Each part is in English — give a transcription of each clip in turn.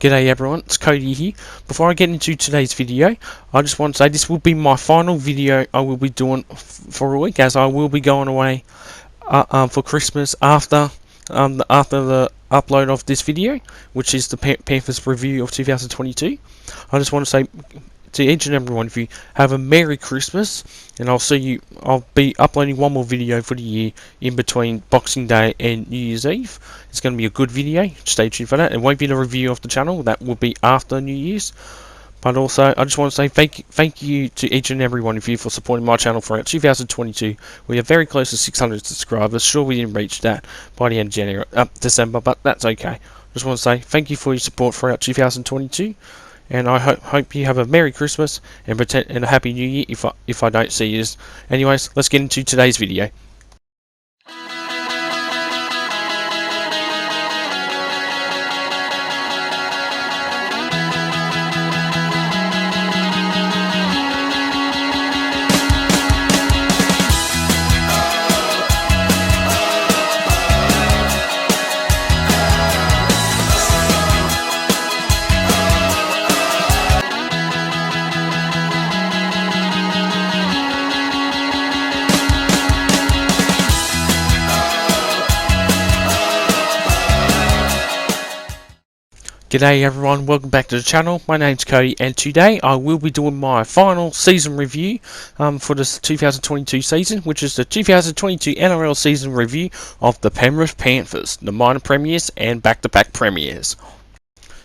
G'day everyone, it's Cody here. Before I get into today's video, I just want to say this will be my final video I will be doing for a week, as I will be going away for Christmas after the upload of this video, which is the Panthers review of 2022. I just want to say to each and every one of you, have a Merry Christmas, and I'll be uploading one more video for the year in between Boxing Day and New Year's Eve. It's going to be a good video, stay tuned for that. It won't be the review of the channel, that will be after New Year's. But also, I just want to say thank you to each and every one of you for supporting my channel throughout 2022. We are very close to 600 subscribers. Sure, we didn't reach that by the end of December, but that's okay. Just want to say thank you for your support throughout 2022. And I hope you have a Merry Christmas and a Happy New Year if I don't see you. Anyways, let's get into today's video. G'day everyone, welcome back to the channel. My name's Cody, and today I will be doing my final season review for this 2022 season, which is the 2022 NRL season review of the Penrith Panthers, the minor premiers and back-to-back premiers.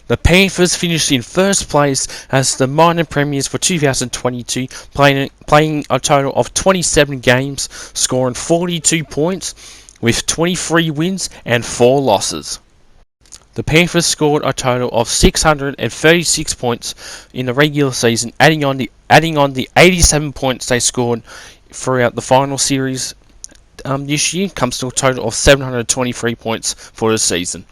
The Panthers finished in first place as the minor premiers for 2022, playing a total of 27 games, scoring 42 points with 23 wins and 4 losses. The Panthers scored a total of 636 points in the regular season, adding on the 87 points they scored throughout the final series this year, comes to a total of 723 points for the season.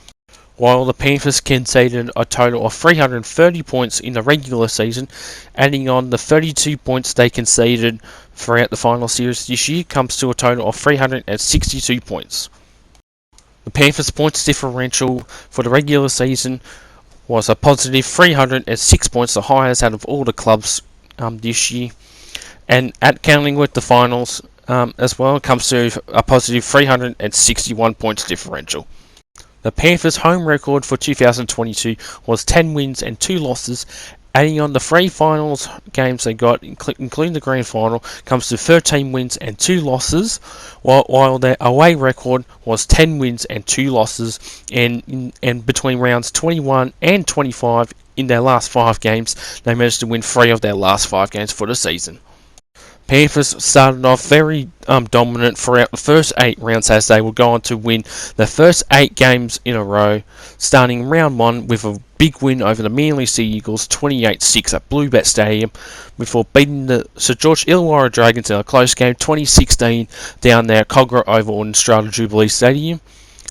While the Panthers conceded a total of 330 points in the regular season, adding on the 32 points they conceded throughout the final series this year, comes to a total of 362 points. The Panthers' points differential for the regular season was a positive 306 points, the highest out of all the clubs this year. And at counting with the finals as well, it comes to a positive 361 points differential. The Panthers' home record for 2022 was 10 wins and 2 losses. Adding on the 3 finals games they got, including the grand final, comes to 13 wins and 2 losses, while their away record was 10 wins and 2 losses, and between rounds 21 and 25 in their last 5 games, they managed to win 3 of their last 5 games for the season. Panthers started off very dominant throughout the first 8 rounds, as they would go on to win their first 8 games in a row, starting round 1 with a big win over the Manly Sea Eagles 28-6 at Bluebet Stadium, before beating the Sir George Illawarra Dragons in a close game 2016 down there at Cogra Oval in Strata Jubilee Stadium,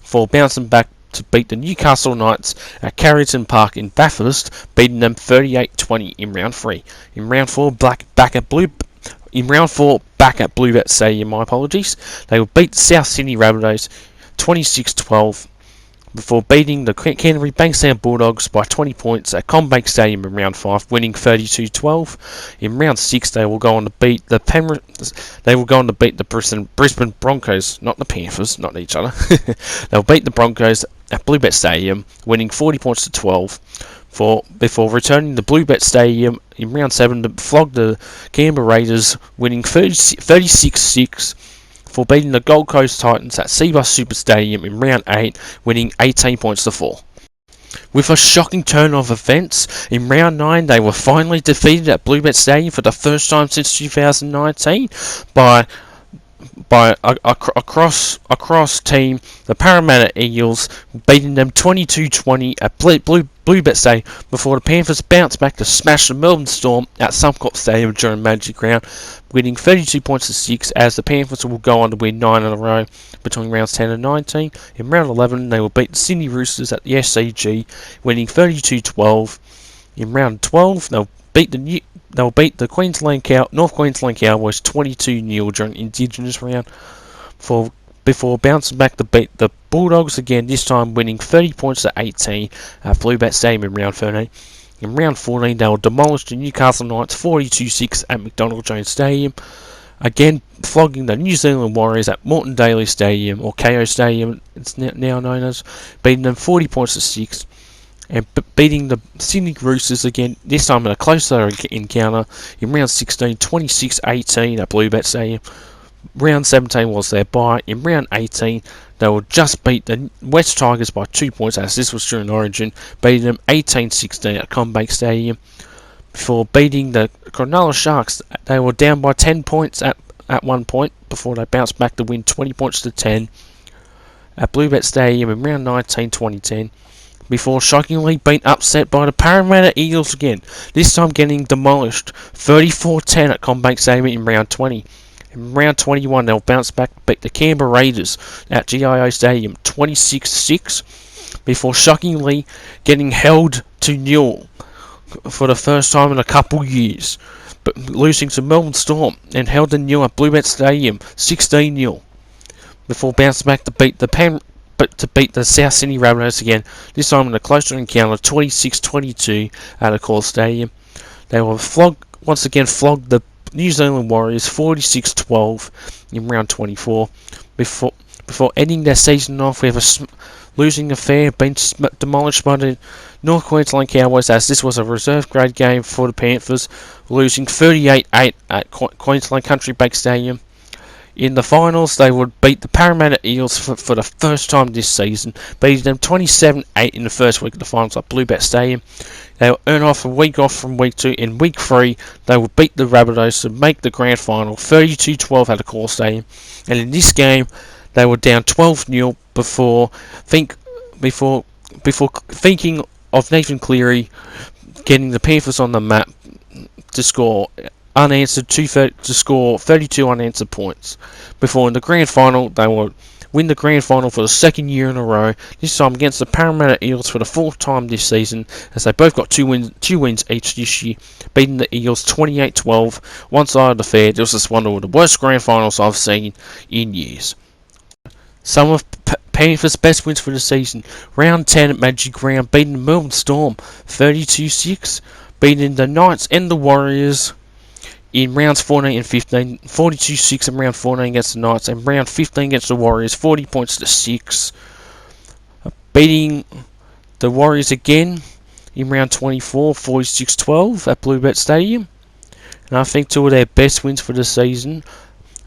before bouncing back to beat the Newcastle Knights at Carrington Park in Bathurst, beating them 38-20 in round 3. In round 4, back at Bluebet Stadium, my apologies, they will beat the South Sydney Rabbitohs 26-12, before beating the Canterbury Bankstown Bulldogs by 20 points at CommBank Stadium in round 5, winning 32-12. In round 6, they will go on to beat the Brisbane Broncos, not the Panthers, not each other. They'll beat the Broncos at Bluebet Stadium, winning 40 points to 12. Before returning to Bluebet Stadium in round 7 to flog the Canberra Raiders, winning 36-6, for beating the Gold Coast Titans at Cbus Super Stadium in round 8, winning 18 points to 4. With a shocking turn of events, in round 9 they were finally defeated at Bluebet Stadium for the first time since 2019 by across team, the Parramatta Eagles, beating them 22-20 at Bluebet Stadium, before the Panthers bounced back to smash the Melbourne Storm at Suncorp Stadium during Magic Round, winning 32 points to 6, as the Panthers will go on to win 9 in a row between rounds 10 and 19. In round 11, they will beat the Sydney Roosters at the SCG, winning 32-12. In round 12, they'll beat the North Queensland Cowboys 22-0 during Indigenous round, for before bouncing back to beat the Bulldogs again, this time winning 30 points to 18 at Bluebet Stadium in round 13. In round 14, they were demolished the Newcastle Knights 42-6 at McDonald Jones Stadium, again flogging the New Zealand Warriors at Moreton Daily Stadium, or KO Stadium it's now known as, beating them 40 points to 6, and beating the Sydney Roosters again, this time in a closer encounter in round 16, 26-18 at Bluebet Stadium. Round 17 was their bye. In round 18, they will just beat the West Tigers by 2 points, as this was during Origin, beating them 18-16 at Combank Stadium. Before beating the Cronulla Sharks, they were down by 10 points at 1 point, before they bounced back to win 20 points to 10 at Bluebet Stadium in round 19, 2010. Before shockingly being upset by the Parramatta Eagles again, this time getting demolished 34-10 at Combank Stadium in round 20. In round 21, they'll bounce back to beat the Canberra Raiders at GIO Stadium 26-6, before shockingly getting held to nil for the first time in a couple years, but losing to Melbourne Storm and held to nil at Bluebet Stadium 16-0, before bouncing back to beat the South Sydney Rabbitohs again, this time in a closer encounter 26-22 at Accor Stadium. They will once again flog the New Zealand Warriors 46-12 in round 24, before ending their season off with losing affair, being demolished by the North Queensland Cowboys, as this was a reserve grade game for the Panthers, losing 38-8 at Queensland Country Bank Stadium. In the finals, they would beat the Parramatta Eagles for the first time this season, beating them 27-8 in the first week of the finals at Bluebet Stadium. They will earn off a week off from week 2. In week 3, they will beat the Rabbitohs to make the grand final 32-12 at Accor Stadium. And in this game, they were down 12-0 before thinking of Nathan Cleary getting the Panthers on the map to score 32 unanswered points. Before in the grand final, they would win the grand final for the second year in a row, this time against the Parramatta Eagles for the fourth time this season, as they both got two wins each this year, beating the Eagles 28-12. One side of the fair, this was one of the worst grand finals I've seen in years. Some of Panthers' best wins for the season: round 10 at Magic Round, beating the Melbourne Storm 32-6, beating the Knights and the Warriors in rounds 14 and 15, 42-6 in round 14 against the Knights, and round 15 against the Warriors, 40 points to 6. Beating the Warriors again in round 24, 46-12 at Bluebet Stadium. And I think two of their best wins for the season,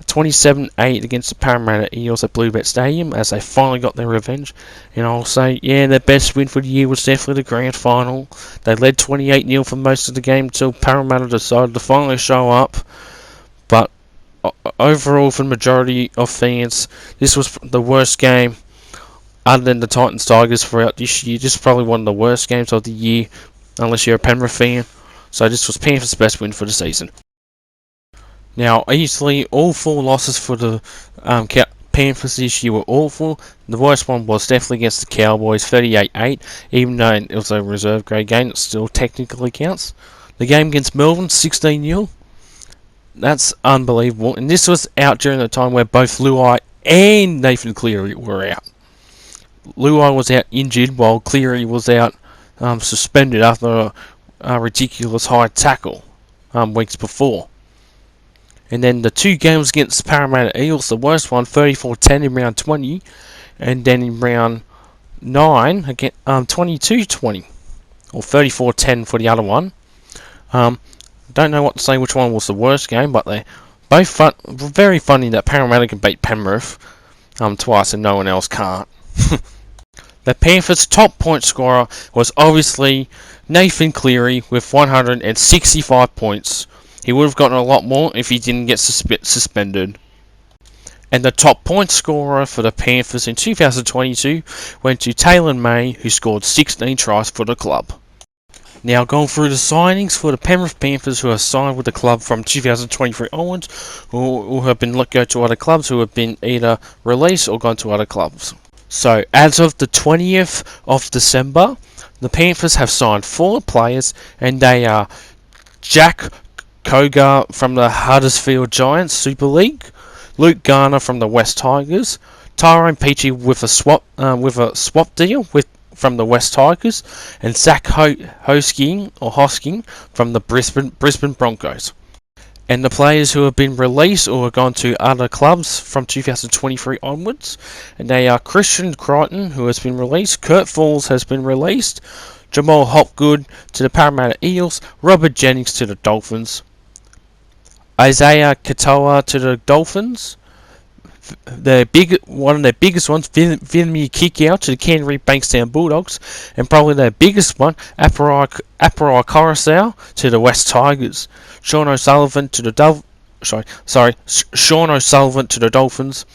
27-8 against the Parramatta Eagles at Bluebet Stadium, as they finally got their revenge. And I'll say, yeah, their best win for the year was definitely the grand final. They led 28-0 for most of the game until Parramatta decided to finally show up. But overall, for the majority of fans, this was the worst game other than the Titans Tigers throughout this year. This is probably one of the worst games of the year, unless you're a Penrith fan. So this was Panthers' best win for the season. Now, easily, all four losses for the Panthers this year were awful. The worst one was definitely against the Cowboys, 38-8. Even though it was a reserve grade game, it still technically counts. The game against Melbourne, 16-0. That's unbelievable. And this was out during the time where both Luwai and Nathan Cleary were out. Luwai was out injured, while Cleary was out suspended after a ridiculous high tackle weeks before. And then the two games against the Parramatta Eagles, the worst one, 34-10 in round 20, and then in round 9, again, 22-20, or 34-10 for the other one. Don't know what to say which one was the worst game, but they're both very funny that Parramatta can beat Penrith twice and no one else can't. The Panthers' top point scorer was obviously Nathan Cleary with 165 points. He would have gotten a lot more if he didn't get suspended. And the top point scorer for the Panthers in 2022 went to Taylor May, who scored 16 tries for the club. Now, going through the signings for the Penrith Panthers who are signed with the club from 2023 onwards, who have been let go to other clubs, who have been either released or gone to other clubs. So, as of the 20th of December, the Panthers have signed 4 players, and they are Jack Kogar from the Huddersfield Giants Super League, Luke Garner from the West Tigers, Tyrone Peachey with a swap deal from the West Tigers, and Zach Hosking from the Brisbane Broncos. And the players who have been released or have gone to other clubs from 2023 onwards, and they are Christian Crichton, who has been released, Kurt Falls has been released, Jamal Hopgood to the Parramatta Eels, Robert Jennings to the Dolphins, Isaiah Katoa to the Dolphins, one of their biggest ones, Vinny Kikau to the Canterbury Bankstown Bulldogs, and probably their biggest one, Aparai Coruscant to the West Tigers. Sean O'Sullivan to the Dolphins.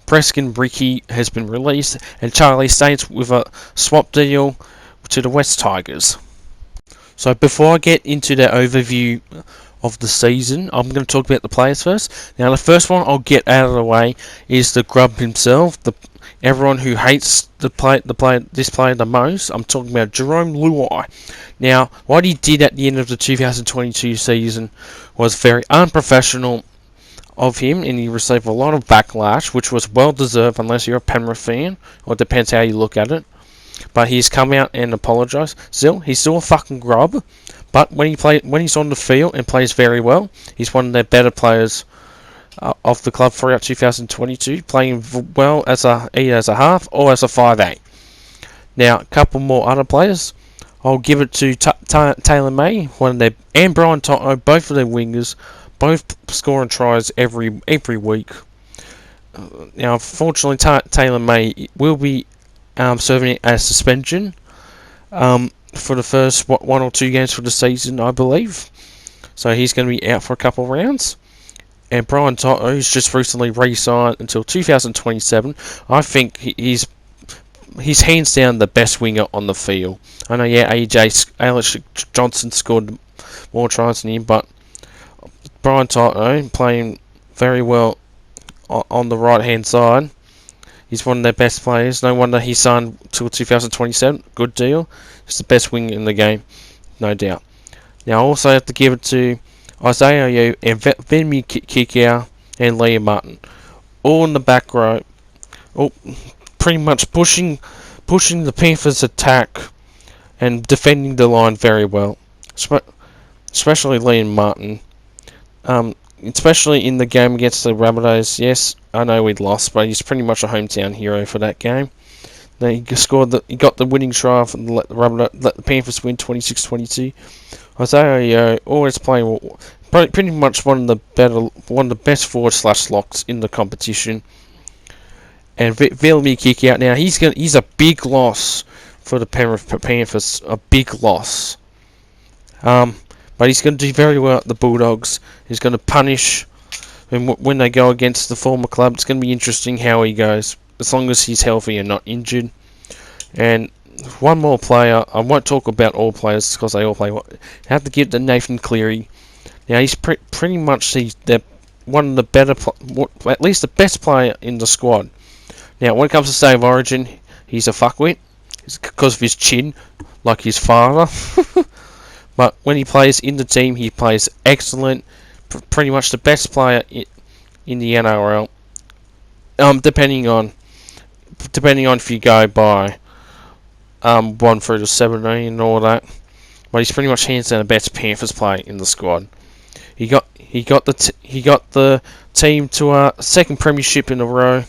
Preston Ricky has been released, and Charlie Saints with a swap deal to the West Tigers. So before I get into the overview of the season, I'm going to talk about the players first. Now, the first one I'll get out of the way is the grub himself, everyone who hates this player the most. I'm talking about Jerome Luwai. Now, what he did at the end of the 2022 season was very unprofessional of him, and he received a lot of backlash, which was well deserved unless you're a Penrith fan, or it depends how you look at it. But he's come out and apologised. He's still a fucking grub, but when he's on the field and plays very well, he's one of their better players of the club throughout 2022, playing well either as a half or as a 5'8". Now, a couple more other players. I'll give it to Taylor May, and Brian Toto, both of their wingers, both scoring tries every week. Now, unfortunately, Taylor May will be serving a suspension for the first one or two games for the season, I believe. So he's going to be out for a couple of rounds. And Brian Toto, who's just recently re-signed until 2027, I think he's hands down the best winger on the field. I know, Alex Johnson scored more tries than him, but Brian Toto playing very well on the right-hand side. He's one of their best players. No wonder he signed till 2027. Good deal. He's the best winger in the game, no doubt. Now, I also have to give it to Isaiah Yeo and Vinny Kikau and Liam Martin, all in the back row, pretty much pushing the Panthers' attack and defending the line very well, especially Liam Martin. Especially in the game against the Rabbitohs. Yes, I know we'd lost, but he's pretty much a hometown hero for that game. Then he got the winning try and let the Panthers win 26-22. Isaiah Yeo always playing pretty much one of the best forward/locks in the competition. And Vinny Kikau, now he's a big loss for the Penrith Panthers, a big loss. But he's going to do very well at the Bulldogs. He's going to punish when they go against the former club. It's going to be interesting how he goes, as long as he's healthy and not injured. And one more player, I won't talk about all players because they all play well. I have to give to Nathan Cleary. Now, he's pretty much one of the better, at least the best player in the squad. Now, when it comes to State of Origin, he's a fuckwit. It's because of his chin, like his father. But when he plays in the team, he plays excellent. Pretty much the best player in the NRL. Depending on if you go by 1 through to 17 and all that. But he's pretty much hands down the best Panthers player in the squad. He got the team to a second premiership in a row,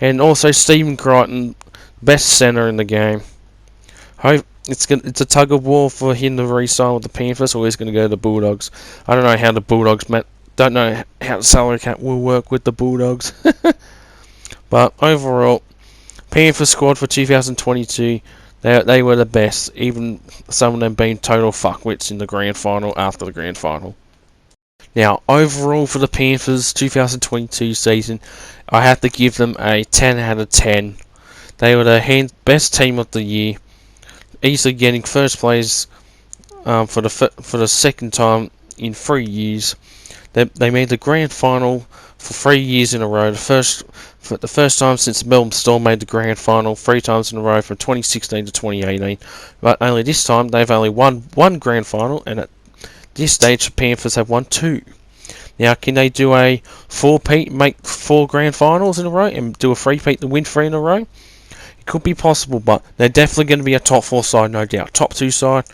and also Stephen Crichton, best centre in the game. It's a tug of war for him to re-sign with the Panthers, or he's going to go to the Bulldogs. I don't know how the Bulldogs don't know how the salary cap will work with the Bulldogs. But overall, Panthers squad for 2022, they were the best, even some of them being total fuckwits in the grand final after the grand final. Now, overall for the Panthers 2022 season, I have to give them a 10 out of 10. They were the best team of the year, easily getting first place for the second time in 3 years. They made the grand final for 3 years in a row. For the first time since Melbourne Storm made the grand final 3 times in a row from 2016 to 2018. But only this time they've only won one grand final, and at this stage the Panthers have won 2. Now, can they do a 4-peat, make 4 grand finals in a row, and do a 3-peat to win 3 in a row? It could be possible, but they're definitely going to be a top 4 side, no doubt. Top 2 side.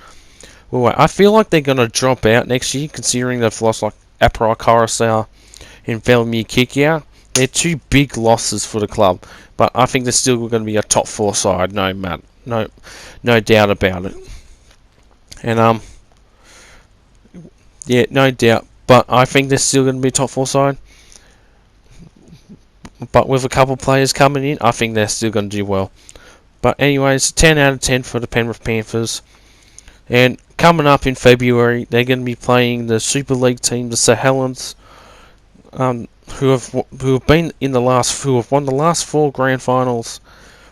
Well, I feel like they're going to drop out next year, considering they've lost like Apra Carousel and Velmir Kickout. They're 2 big losses for the club, but I think they're still going to be a top 4 side, no doubt about it. And yeah, no doubt. But I think they're still going to be a top 4 side. But with a couple of players coming in, I think they're still going to do well. But anyways, 10 out of 10 for the Penrith Panthers. And coming up in February, they're going to be playing the Super League team, the St Helens, who have won the last 4 grand finals,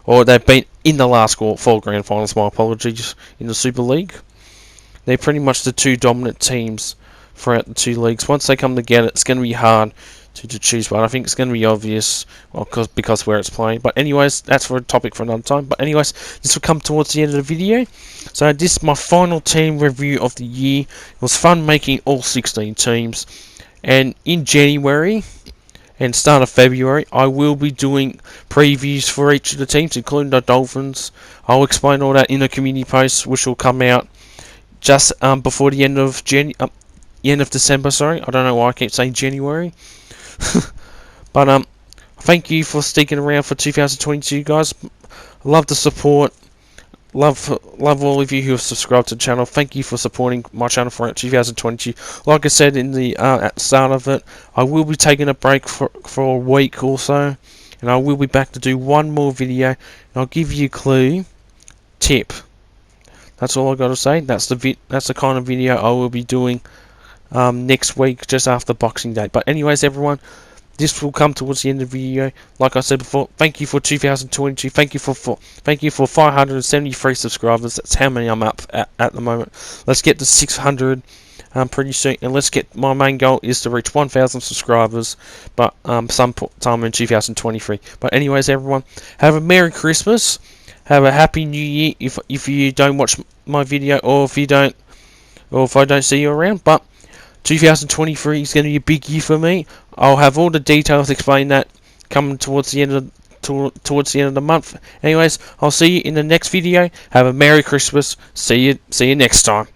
or they've been in the last 4 grand finals. My apologies, in the Super League. They're pretty much the 2 dominant teams throughout the 2 leagues. Once they come together, it's going to be hard to choose one. I think it's going to be obvious, well, because where it's playing. But anyways, that's for a topic for another time. But anyways, this will come towards the end of the video. So this is my final team review of the year. It was fun making all 16 teams. And in January and start of February, I will be doing previews for each of the teams, including the Dolphins. I'll explain all that in a community post, which will come out just before the end of December. Sorry, I don't know why I keep saying January. But thank you for sticking around for 2022, guys. Love the support. Love all of you who have subscribed to the channel. Thank you for supporting my channel for 2022. Like I said in the at the start of it, I will be taking a break for a week or so, and I will be back to do one more video. And I'll give you a clue. Tip. That's all I got to say. That's the kind of video I will be doing next week, just after Boxing Day. But anyways, everyone, this will come towards the end of the video. Like I said before, thank you for 2022. Thank you for 573 subscribers. That's how many I'm up at the moment. Let's get to 600 pretty soon, and my main goal is to reach 1,000 subscribers, but sometime in 2023. But anyways, everyone, have a Merry Christmas. Have a Happy New Year if you don't watch my video, or if I don't see you around. But 2023 is going to be a big year for me. I'll have all the details explain that coming towards the end of the month. Anyways, I'll see you in the next video. Have a Merry Christmas. See you next time.